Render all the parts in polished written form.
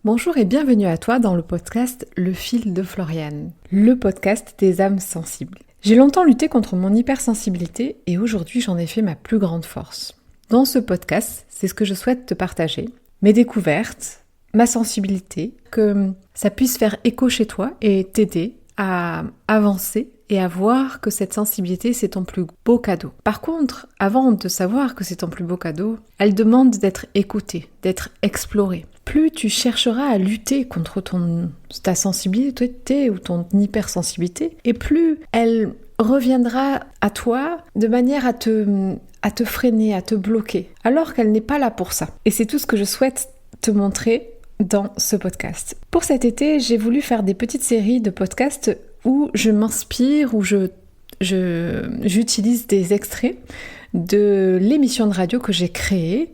Bonjour et bienvenue à toi dans le podcast Le fil de Floriane, le podcast des âmes sensibles. J'ai longtemps lutté contre mon hypersensibilité et aujourd'hui j'en ai fait ma plus grande force. Dans ce podcast, c'est ce que je souhaite te partager, mes découvertes, ma sensibilité, que ça puisse faire écho chez toi et t'aider à avancer et à voir que cette sensibilité, c'est ton plus beau cadeau. Par contre, avant de savoir que c'est ton plus beau cadeau, elle demande d'être écoutée, d'être explorée. Plus tu chercheras à lutter contre ta sensibilité ou ton hypersensibilité, et plus elle reviendra à toi de manière à te freiner, à te bloquer, alors qu'elle n'est pas là pour ça. Et c'est tout ce que je souhaite te montrer dans ce podcast. Pour cet été, j'ai voulu faire des petites séries de podcasts où je m'inspire, où j'utilise des extraits de l'émission de radio que j'ai créée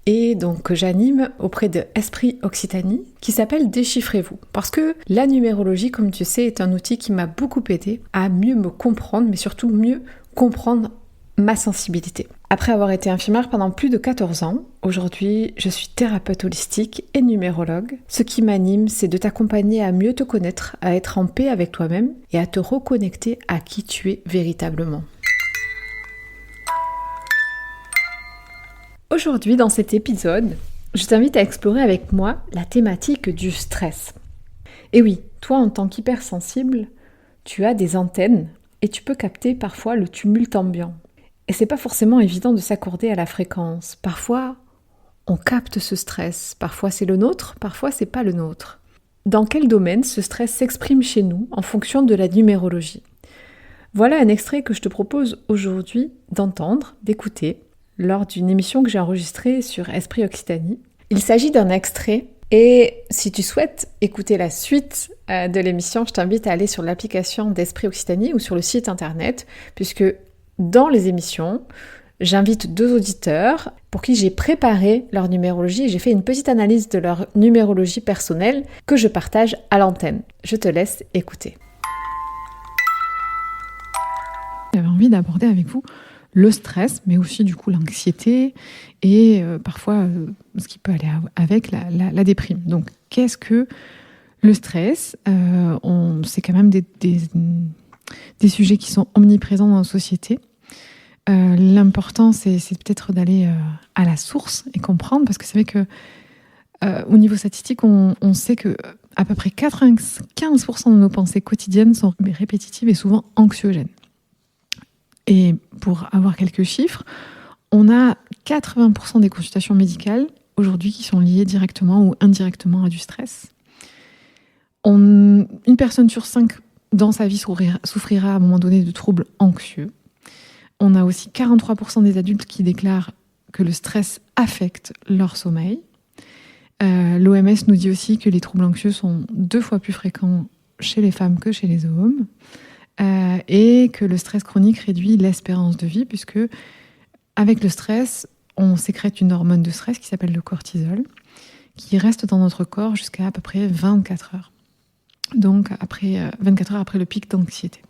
et donc que j'anime auprès de Esprit Occitanie, qui s'appelle Déchiffrez-vous. Parce que la numérologie, comme tu sais, est un outil qui m'a beaucoup aidé à mieux me comprendre, mais surtout mieux comprendre ma sensibilité. Après avoir été infirmière pendant plus de 14 ans, aujourd'hui je suis thérapeute holistique et numérologue. Ce qui m'anime, c'est de t'accompagner à mieux te connaître, à être en paix avec toi-même et à te reconnecter à qui tu es véritablement. Aujourd'hui, dans cet épisode, je t'invite à explorer avec moi la thématique du stress. Et oui, toi en tant qu'hypersensible, tu as des antennes et tu peux capter parfois le tumulte ambiant. Et c'est pas forcément évident de s'accorder à la fréquence. Parfois, on capte ce stress. Parfois, c'est le nôtre, parfois, c'est pas le nôtre. Dans quel domaine ce stress s'exprime chez nous en fonction de la numérologie ? Voilà un extrait que je te propose aujourd'hui d'entendre, d'écouter, lors d'une émission que j'ai enregistrée sur Esprit Occitanie. Il s'agit d'un extrait et si tu souhaites écouter la suite de l'émission, je t'invite à aller sur l'application d'Esprit Occitanie ou sur le site internet, puisque dans les émissions, j'invite 2 auditeurs pour qui j'ai préparé leur numérologie et j'ai fait une petite analyse de leur numérologie personnelle que je partage à l'antenne. Je te laisse écouter. J'avais envie d'aborder avec vous le stress, mais aussi du coup l'anxiété et parfois ce qui peut aller avec la déprime. Donc, qu'est-ce que le stress ? C'est quand même des sujets qui sont omniprésents dans nos sociétés. L'important, c'est peut-être d'aller à la source et comprendre, parce que c'est vrai que au niveau statistique, on sait que à peu près 95% de nos pensées quotidiennes sont répétitives et souvent anxiogènes. Et pour avoir quelques chiffres, on a 80% des consultations médicales aujourd'hui qui sont liées directement ou indirectement à du stress. Une personne sur 5 dans sa vie souffrira à un moment donné de troubles anxieux. On a aussi 43% des adultes qui déclarent que le stress affecte leur sommeil. L'OMS nous dit aussi que les troubles anxieux sont 2 fois plus fréquents chez les femmes que chez les hommes. Et que le stress chronique réduit l'espérance de vie, puisque avec le stress, on sécrète une hormone de stress qui s'appelle le cortisol, qui reste dans notre corps jusqu'à peu près 24 heures. Donc, 24 heures après le pic d'anxiété.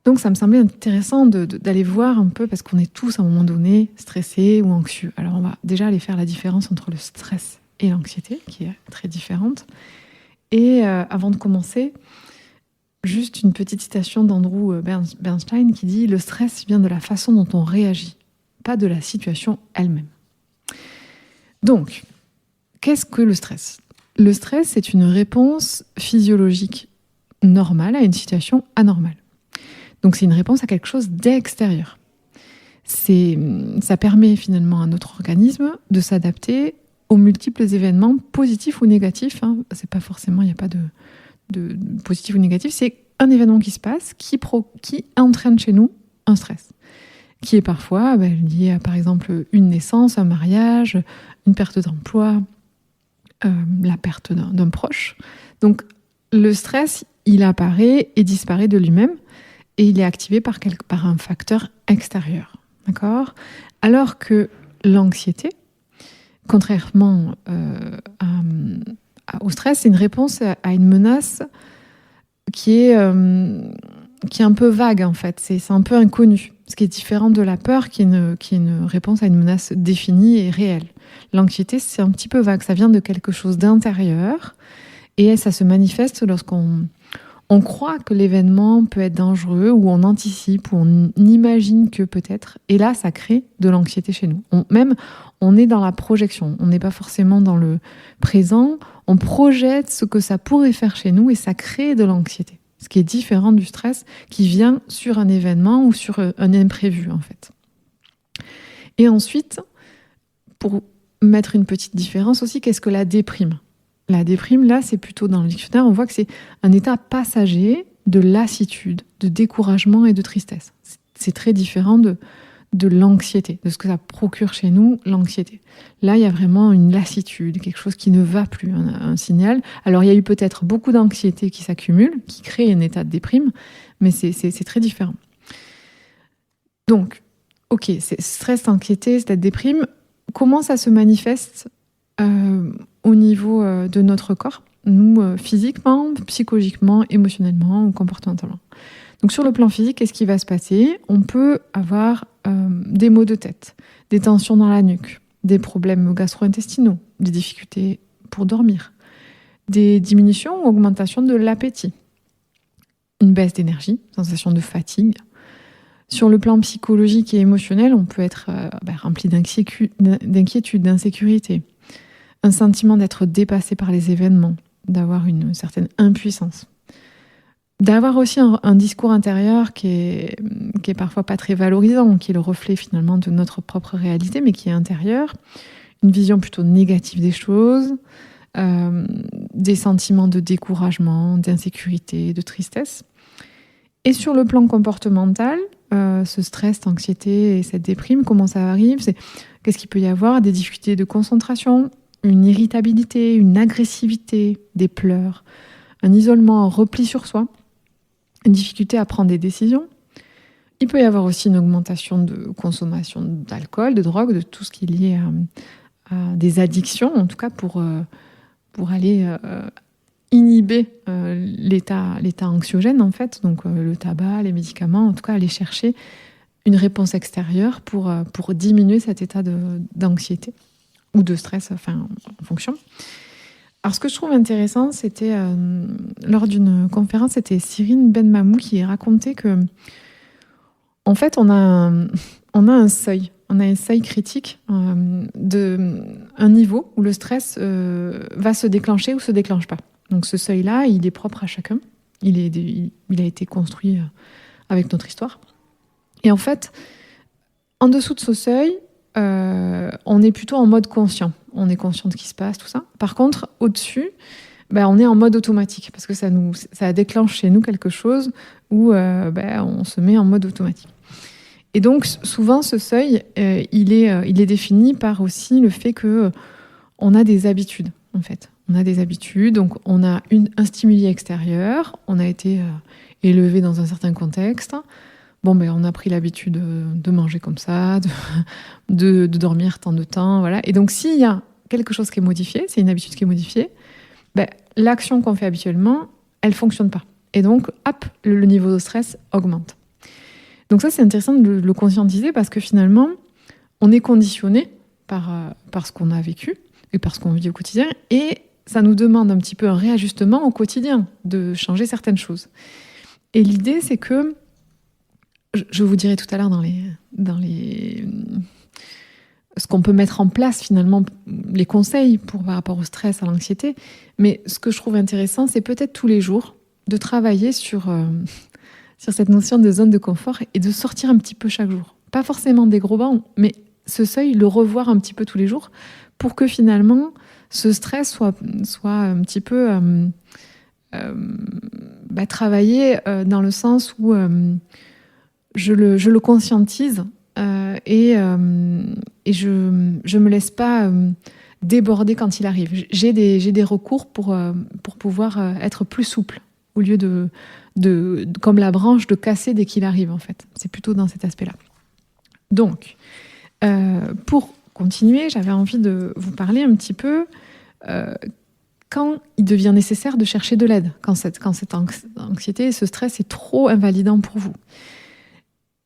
Donc, ça me semblait intéressant d'aller voir un peu, parce qu'on est tous à un moment donné stressés ou anxieux. Alors, on va déjà aller faire la différence entre le stress et l'anxiété, qui est très différente. Et avant de commencer, juste une petite citation d'Andrew Bernstein qui dit « Le stress vient de la façon dont on réagit, pas de la situation elle-même. » Donc, qu'est-ce que le stress ? Le stress, c'est une réponse physiologique normale à une situation anormale. Donc, c'est une réponse à quelque chose d'extérieur. Ça permet finalement à notre organisme de s'adapter aux multiples événements positifs ou négatifs. C'est pas forcément, il n'y a pas de positif ou négatif, c'est un événement qui se passe, qui entraîne chez nous un stress, qui est parfois lié à, par exemple, une naissance, un mariage, une perte d'emploi, la perte d'un proche. Donc, le stress, il apparaît et disparaît de lui-même, et il est activé par un facteur extérieur. D'accord ? Alors que l'anxiété, contrairement au stress, c'est une réponse à une menace qui est un peu vague, en fait. C'est un peu inconnu, ce qui est différent de la peur, qui est une réponse à une menace définie et réelle. l'anxiété, c'est un petit peu vague. Ça vient de quelque chose d'intérieur et ça se manifeste lorsqu'on croit que l'événement peut être dangereux, ou on anticipe, ou on imagine que peut-être. Et là, ça crée de l'anxiété chez nous. On est dans la projection. On n'est pas forcément dans le présent. On projette ce que ça pourrait faire chez nous et ça crée de l'anxiété. Ce qui est différent du stress qui vient sur un événement ou sur un imprévu, en fait. Et ensuite, pour mettre une petite différence aussi, qu'est-ce que la déprime ? La déprime, là, c'est plutôt dans le dictionnaire, on voit que c'est un état passager de lassitude, de découragement et de tristesse. C'est très différent de l'anxiété, de ce que ça procure chez nous, l'anxiété. Là, il y a vraiment une lassitude, quelque chose qui ne va plus, un signal. Alors, il y a eu peut-être beaucoup d'anxiété qui s'accumule, qui crée un état de déprime, mais c'est très différent. Donc, ok, c'est stress, anxiété, cette déprime. Comment ça se manifeste au niveau de notre corps, nous, physiquement, psychologiquement, émotionnellement ou comportementalement. Donc sur le plan physique, qu'est-ce qui va se passer ? On peut avoir des maux de tête, des tensions dans la nuque, des problèmes gastro-intestinaux, des difficultés pour dormir, des diminutions ou augmentations de l'appétit, une baisse d'énergie, sensation de fatigue. Sur le plan psychologique et émotionnel, on peut être rempli d'inquiétude, d'insécurité, un sentiment d'être dépassé par les événements, d'avoir une certaine impuissance, d'avoir aussi un discours intérieur qui est parfois pas très valorisant, qui est le reflet finalement de notre propre réalité, mais qui est intérieur, une vision plutôt négative des choses, des sentiments de découragement, d'insécurité, de tristesse. Et sur le plan comportemental, ce stress, cette anxiété et cette déprime, comment ça arrive ? Qu'est-ce qu'il peut y avoir ? Des difficultés de concentration, une irritabilité, une agressivité, des pleurs, un isolement, un repli sur soi, une difficulté à prendre des décisions. Il peut y avoir aussi une augmentation de consommation d'alcool, de drogue, de tout ce qui est lié à des addictions, en tout cas pour aller inhiber l'état anxiogène, en fait, donc le tabac, les médicaments, en tout cas aller chercher une réponse extérieure pour diminuer cet état d'anxiété ou de stress, enfin, en fonction. Alors, ce que je trouve intéressant, c'était lors d'une conférence, c'était Cyrine Benmamou qui racontait que, en fait, on a un seuil critique un niveau où le stress va se déclencher ou se déclenche pas. Donc, ce seuil-là, il est propre à chacun. Il a été construit avec notre histoire. Et en fait, en dessous de ce seuil, on est plutôt en mode conscient. On est conscient de ce qui se passe, tout ça. Par contre, au-dessus, on est en mode automatique parce que ça déclenche chez nous quelque chose où on se met en mode automatique. Et donc, souvent, ce seuil, il est défini par aussi le fait que on a des habitudes, en fait. On a des habitudes, donc on a un stimuli extérieur, on a été élevé dans un certain contexte. On a pris l'habitude de manger comme ça, de dormir tant de temps, voilà. Et donc, s'il y a quelque chose qui est modifié, c'est une habitude qui est modifiée, l'action qu'on fait habituellement, elle fonctionne pas. Et donc, hop, le niveau de stress augmente. Donc ça, c'est intéressant de le conscientiser parce que finalement, on est conditionné par ce qu'on a vécu et par ce qu'on vit au quotidien, et ça nous demande un petit peu un réajustement au quotidien, de changer certaines choses. Et l'idée, c'est que je vous dirai tout à l'heure dans les ce qu'on peut mettre en place finalement, les conseils par rapport au stress, à l'anxiété. Mais ce que je trouve intéressant, c'est peut-être tous les jours de travailler sur cette notion de zone de confort et de sortir un petit peu chaque jour. Pas forcément des gros bons, mais ce seuil, le revoir un petit peu tous les jours pour que finalement ce stress soit un petit peu travaillé dans le sens où je le conscientise et je me laisse pas déborder quand il arrive. J'ai des recours pour pouvoir être plus souple au lieu de comme la branche de casser dès qu'il arrive, en fait. C'est plutôt dans cet aspect-là. Donc, pour continuer, j'avais envie de vous parler un petit peu quand il devient nécessaire de chercher de l'aide, quand cette anxiété et ce stress est trop invalidant pour vous.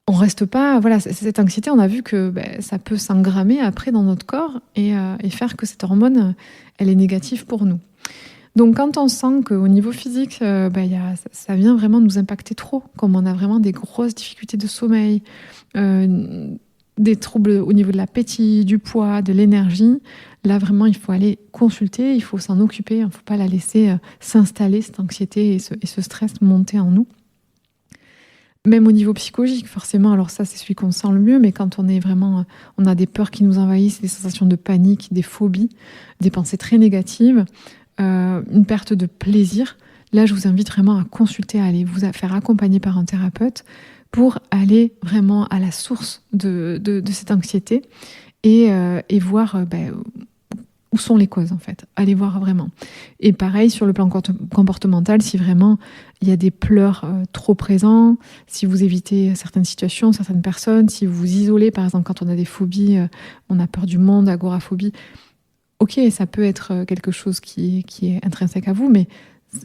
on reste pas, voilà, cette anxiété, on a vu que ça peut s'engrammer après dans notre corps et faire que cette hormone, elle est négative pour nous. Donc quand on sent qu'au niveau physique, ça vient vraiment nous impacter trop, comme on a vraiment des grosses difficultés de sommeil, des troubles au niveau de l'appétit, du poids, de l'énergie, là vraiment il faut aller consulter, il faut s'en occuper, il ne faut pas la laisser s'installer, cette anxiété et ce stress monter en nous. Même au niveau psychologique, forcément, alors ça c'est celui qu'on sent le mieux, mais quand on est vraiment, on a des peurs qui nous envahissent, des sensations de panique, des phobies, des pensées très négatives, une perte de plaisir, là je vous invite vraiment à consulter, à aller vous faire accompagner par un thérapeute pour aller vraiment à la source de cette anxiété et voir où sont les causes en fait, allez voir vraiment. Et pareil sur le plan comportemental, si vraiment il y a des pleurs trop présents, si vous évitez certaines situations, certaines personnes, si vous vous isolez, par exemple quand on a des phobies, on a peur du monde, agoraphobie, ok, ça peut être quelque chose qui est intrinsèque à vous, mais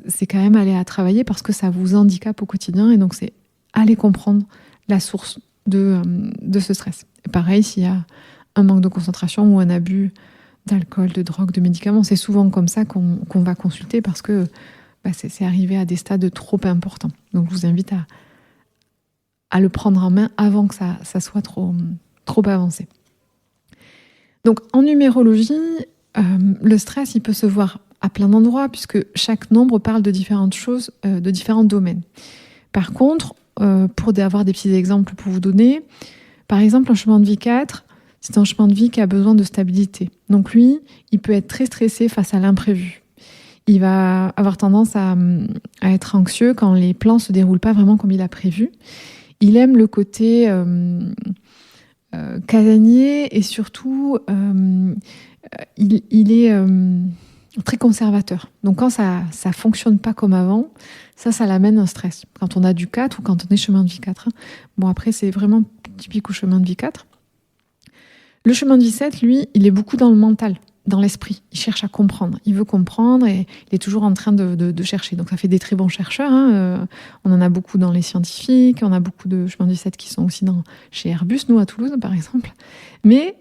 c'est quand même aller à travailler parce que ça vous handicape au quotidien et donc c'est aller comprendre la source de ce stress. Et pareil, s'il y a un manque de concentration ou un abus d'alcool, de drogue, de médicaments, c'est souvent comme ça qu'on va consulter parce que c'est arrivé à des stades trop importants. Donc je vous invite à le prendre en main avant que ça soit trop avancé. Donc en numérologie, le stress, il peut se voir à plein d'endroits puisque chaque nombre parle de différentes choses, de différents domaines. Par contre, pour avoir des petits exemples pour vous donner, par exemple, un chemin de vie 4, c'est un chemin de vie qui a besoin de stabilité. Donc lui, il peut être très stressé face à l'imprévu. Il va avoir tendance à être anxieux quand les plans ne se déroulent pas vraiment comme il a prévu. Il aime le côté casanier et surtout, il est très conservateur. Donc quand ça ne fonctionne pas comme avant, ça l'amène un stress. Quand on a du 4 ou quand on est chemin de vie 4. Bon, après, c'est vraiment typique au chemin de vie 4. Le chemin de vie 7, lui, il est beaucoup dans le mental, dans l'esprit. Il cherche à comprendre. Il veut comprendre et il est toujours en train de chercher. Donc ça fait des très bons chercheurs. On en a beaucoup dans les scientifiques. On a beaucoup de chemins de vie 7 qui sont aussi chez Airbus, nous, à Toulouse, par exemple. Mais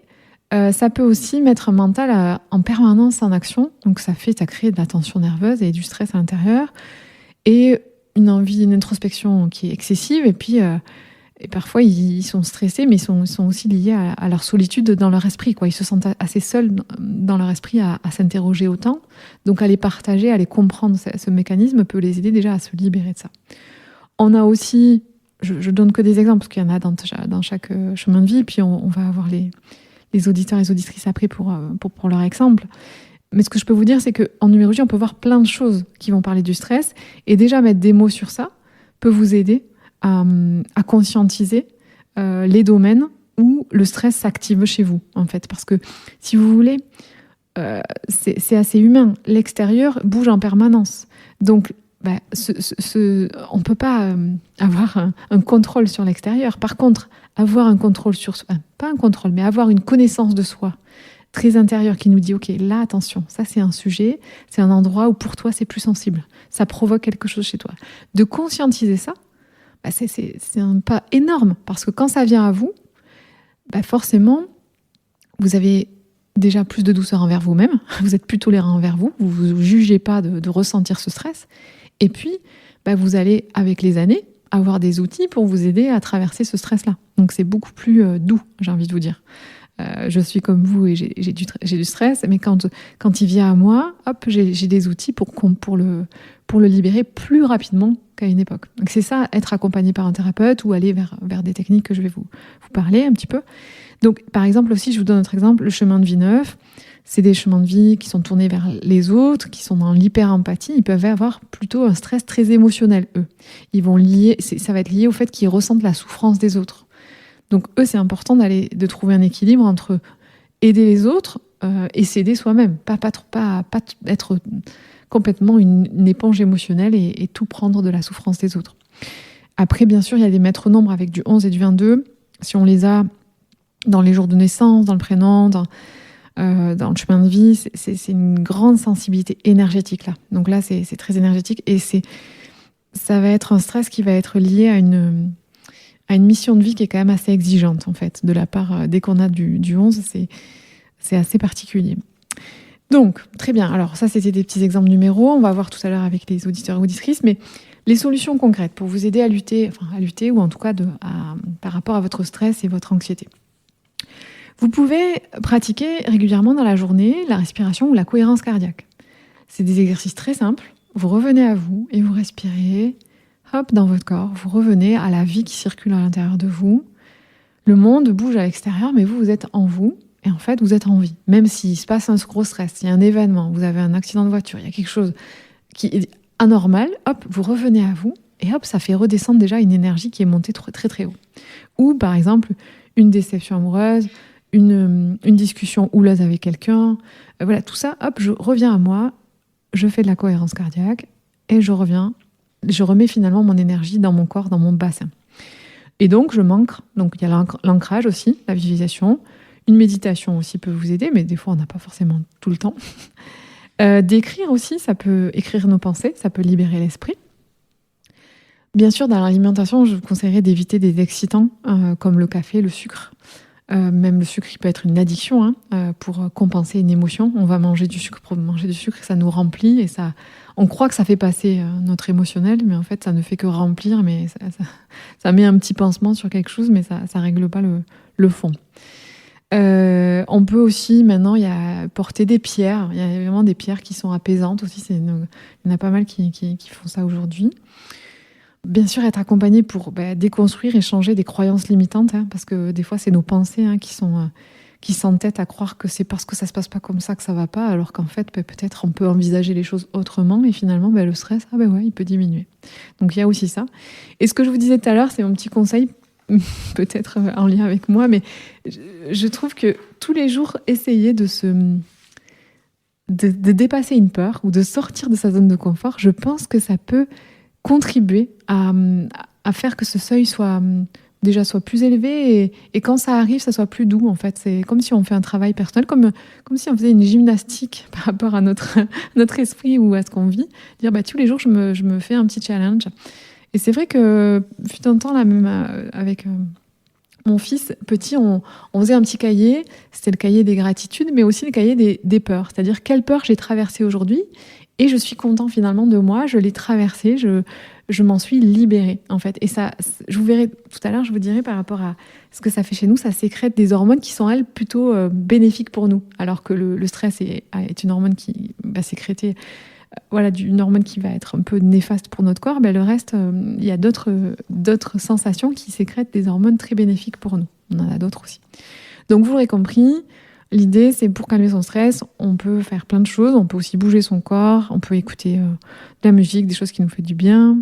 ça peut aussi mettre un mental en permanence en action. Donc ça crée de la tension nerveuse et du stress à l'intérieur. Et une introspection qui est excessive. Et puis... Et parfois, ils sont stressés, mais ils sont aussi liés à leur solitude dans leur esprit, quoi. Ils se sentent assez seuls dans leur esprit à s'interroger autant. Donc, à les partager, à les comprendre, ce mécanisme peut les aider déjà à se libérer de ça. On a aussi, je donne que des exemples, parce qu'il y en a dans chaque chemin de vie, puis on va avoir les auditeurs et les auditrices après pour leur exemple. Mais ce que je peux vous dire, c'est qu'en numérologie, on peut voir plein de choses qui vont parler du stress, et déjà mettre des mots sur ça peut vous aider à conscientiser les domaines où le stress s'active chez vous, en fait. Parce que, si vous voulez, c'est assez humain. L'extérieur bouge en permanence. Donc, on ne peut pas avoir un contrôle sur l'extérieur. Par contre, avoir un contrôle sur soi, pas un contrôle, mais avoir une connaissance de soi très intérieure qui nous dit, ok, là, attention, ça c'est un sujet, c'est un endroit où pour toi c'est plus sensible. Ça provoque quelque chose chez toi. De conscientiser ça, c'est un pas énorme, parce que quand ça vient à vous, forcément, vous avez déjà plus de douceur envers vous-même, vous êtes plus tolérant envers vous ne vous jugez pas de ressentir ce stress, et puis vous allez, avec les années, avoir des outils pour vous aider à traverser ce stress-là. Donc c'est beaucoup plus doux, j'ai envie de vous dire. Je suis comme vous et j'ai du stress, mais quand il vient à moi, hop, j'ai des outils pour le libérer plus rapidement qu'à une époque. Donc c'est ça, être accompagné par un thérapeute ou aller vers des techniques que je vais vous parler un petit peu. Donc par exemple aussi, je vous donne un autre exemple, le chemin de vie 9, c'est des chemins de vie qui sont tournés vers les autres, qui sont dans l'hyper-empathie. Ils peuvent avoir plutôt un stress très émotionnel, eux. Ça va être lié au fait qu'ils ressentent la souffrance des autres. Donc eux, c'est important de trouver un équilibre entre aider les autres et s'aider soi-même. Pas être complètement une éponge émotionnelle et tout prendre de la souffrance des autres. Après, bien sûr, il y a des maîtres nombres avec du 11 et du 22. Si on les a dans les jours de naissance, dans le prénom, dans le chemin de vie, c'est une grande sensibilité énergétique là. Donc là, c'est très énergétique et ça va être un stress qui va être lié à a une mission de vie qui est quand même assez exigeante, en fait, de la part, dès qu'on a du 11, c'est assez particulier. Donc, très bien. Alors ça, c'était des petits exemples numéraux. On va voir tout à l'heure avec les auditeurs et auditrices, mais les solutions concrètes pour vous aider à lutter, ou en tout cas par rapport à votre stress et votre anxiété. Vous pouvez pratiquer régulièrement dans la journée la respiration ou la cohérence cardiaque. C'est des exercices très simples. Vous revenez à vous et vous respirez, hop, dans votre corps. Vous revenez à la vie qui circule à l'intérieur de vous. Le monde bouge à l'extérieur, mais vous êtes en vous. Et en fait, vous êtes en vie. Même s'il se passe un gros stress, il y a un événement, vous avez un accident de voiture, il y a quelque chose qui est anormal, hop, vous revenez à vous. Et hop, ça fait redescendre déjà une énergie qui est montée très très très haut. Ou par exemple, une déception amoureuse, une discussion houleuse avec quelqu'un. Voilà, tout ça, hop, je reviens à moi, je fais de la cohérence cardiaque et je remets finalement mon énergie dans mon corps, dans mon bassin. Et donc, je m'ancre. Donc, il y a l'ancrage aussi, la visualisation. Une méditation aussi peut vous aider, mais des fois, on n'a pas forcément tout le temps. D'écrire aussi, ça peut écrire nos pensées, ça peut libérer l'esprit. Bien sûr, dans l'alimentation, je vous conseillerais d'éviter des excitants comme le café, le sucre. Même le sucre, il peut être une addiction pour compenser une émotion. On va manger du sucre pour manger du sucre, ça nous remplit et on croit que ça fait passer notre émotionnel, mais en fait, ça ne fait que remplir, mais ça met un petit pansement sur quelque chose, mais ça règle pas le fond. On peut aussi, maintenant, porter des pierres. Il y a vraiment des pierres qui sont apaisantes aussi. Il y en a pas mal qui font ça aujourd'hui. Bien sûr, être accompagné pour déconstruire et changer des croyances limitantes, parce que des fois, c'est nos pensées qui s'entêtent à croire que c'est parce que ça se passe pas comme ça que ça va pas, alors qu'en fait, peut-être on peut envisager les choses autrement et finalement, le stress, il peut diminuer. Donc, il y a aussi ça. Et ce que je vous disais tout à l'heure, c'est mon petit conseil, peut-être en lien avec moi, mais je trouve que tous les jours, essayer de dépasser une peur ou de sortir de sa zone de confort, je pense que ça peut contribuer à faire que ce seuil soit plus élevé et quand ça arrive, ça soit plus doux en fait. C'est comme si on fait un travail personnel, comme si on faisait une gymnastique par rapport à notre esprit ou à ce qu'on vit. Dire tous les jours, je me fais un petit challenge. Et c'est vrai que fut un temps là même avec mon fils petit, on faisait un petit cahier. C'était le cahier des gratitudes, mais aussi le cahier des peurs. C'est-à-dire quelle peur j'ai traversée aujourd'hui. Et je suis content finalement de moi, je l'ai traversé, je m'en suis libérée en fait. Et ça, je vous verrai tout à l'heure, je vous dirai par rapport à ce que ça fait chez nous, ça sécrète des hormones qui sont elles plutôt bénéfiques pour nous. Alors que le stress est une hormone qui va sécréter, une hormone qui va être un peu néfaste pour notre corps. Le reste, il y a d'autres sensations qui sécrètent des hormones très bénéfiques pour nous. On en a d'autres aussi. Donc vous l'aurez compris. L'idée, c'est pour calmer son stress, on peut faire plein de choses. On peut aussi bouger son corps, on peut écouter de la musique, des choses qui nous font du bien,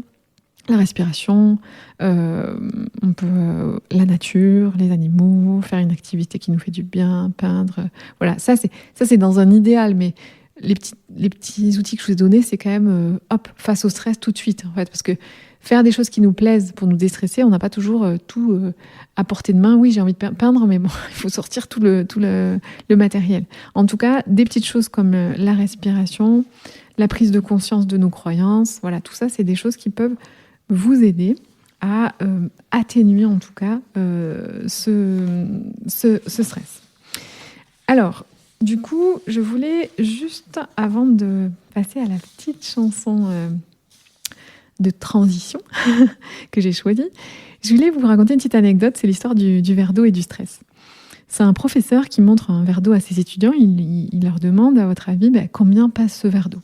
la respiration, on peut la nature, les animaux, faire une activité qui nous fait du bien, peindre. Voilà, ça c'est dans un idéal, mais les petits outils que je vous ai donnés, c'est quand même face au stress tout de suite, en fait, parce que faire des choses qui nous plaisent pour nous déstresser, on n'a pas toujours tout à portée de main. Oui, j'ai envie de peindre, mais bon, il faut sortir tout le matériel. En tout cas, des petites choses comme la respiration, la prise de conscience de nos croyances, voilà, tout ça, c'est des choses qui peuvent vous aider à atténuer, en tout cas, ce stress. Alors, du coup, je voulais juste, avant de passer à la petite chanson de transition que j'ai choisie, je voulais vous raconter une petite anecdote. C'est l'histoire du verre d'eau et du stress. C'est un professeur qui montre un verre d'eau à ses étudiants. Il leur demande, à votre avis, combien pèse ce verre d'eau?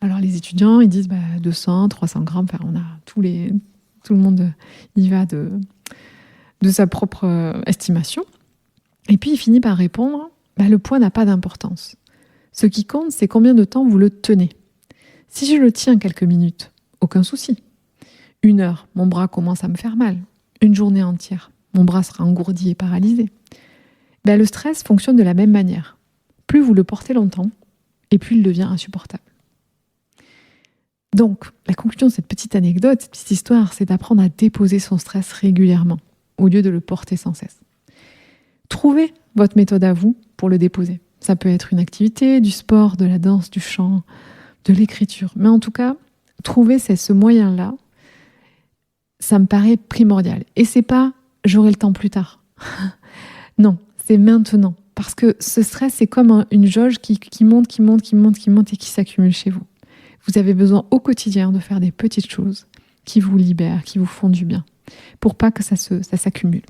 Alors les étudiants, ils disent 200, 300 grammes. Enfin, on a tout le monde y va de sa propre estimation. Et puis il finit par répondre, le poids n'a pas d'importance. Ce qui compte, c'est combien de temps vous le tenez. Si je le tiens quelques minutes, aucun souci. 1 heure, mon bras commence à me faire mal. Une journée entière, mon bras sera engourdi et paralysé. Le stress fonctionne de la même manière. Plus vous le portez longtemps, et plus il devient insupportable. Donc, la conclusion de cette petite anecdote, cette petite histoire, c'est d'apprendre à déposer son stress régulièrement, au lieu de le porter sans cesse. Trouvez votre méthode à vous pour le déposer. Ça peut être une activité, du sport, de la danse, du chant, de l'écriture. Mais en tout cas, trouvez ce moyen-là ça me paraît primordial. Et c'est pas « j'aurai le temps plus tard ». Non, c'est maintenant. Parce que ce stress, c'est comme une jauge qui monte et qui s'accumule chez vous. Vous avez besoin au quotidien de faire des petites choses qui vous libèrent, qui vous font du bien, pour pas que ça s'accumule.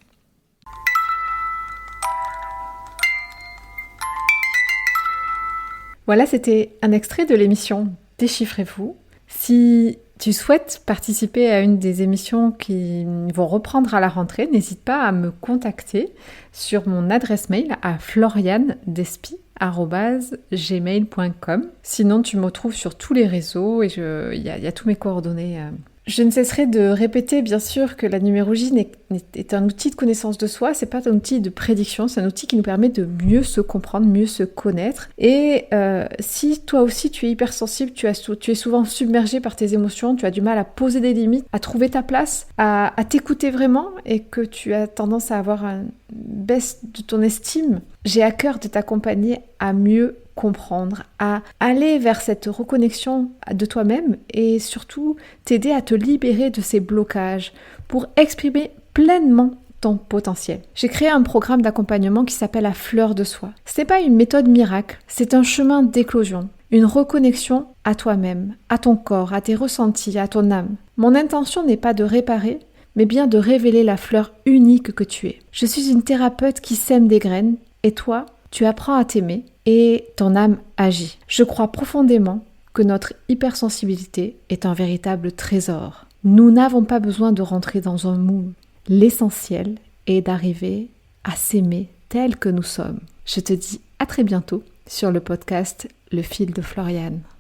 Voilà, c'était un extrait de l'émission Déchiffrez-vous. Si tu souhaites participer à une des émissions qui vont reprendre à la rentrée, n'hésite pas à me contacter sur mon adresse mail à florianedespy@gmail.com. Sinon, tu me retrouves sur tous les réseaux et il y a tous mes coordonnées. Je ne cesserai de répéter, bien sûr, que la numérologie est un outil de connaissance de soi, c'est pas un outil de prédiction, c'est un outil qui nous permet de mieux se comprendre, mieux se connaître. Et si toi aussi tu es hypersensible, tu es souvent submergé par tes émotions, tu as du mal à poser des limites, à trouver ta place, à t'écouter vraiment et que tu as tendance à avoir une baisse de ton estime, j'ai à cœur de t'accompagner à mieux comprendre, à aller vers cette reconnexion de toi-même et surtout t'aider à te libérer de ces blocages pour exprimer pleinement ton potentiel. J'ai créé un programme d'accompagnement qui s'appelle la fleur de soi. Ce n'est pas une méthode miracle, c'est un chemin d'éclosion, une reconnexion à toi-même, à ton corps, à tes ressentis, à ton âme. Mon intention n'est pas de réparer, mais bien de révéler la fleur unique que tu es. Je suis une thérapeute qui sème des graines et toi, tu apprends à t'aimer et ton âme agit. Je crois profondément que notre hypersensibilité est un véritable trésor. Nous n'avons pas besoin de rentrer dans un moule. L'essentiel est d'arriver à s'aimer tel que nous sommes. Je te dis à très bientôt sur le podcast Le fil de Floriane.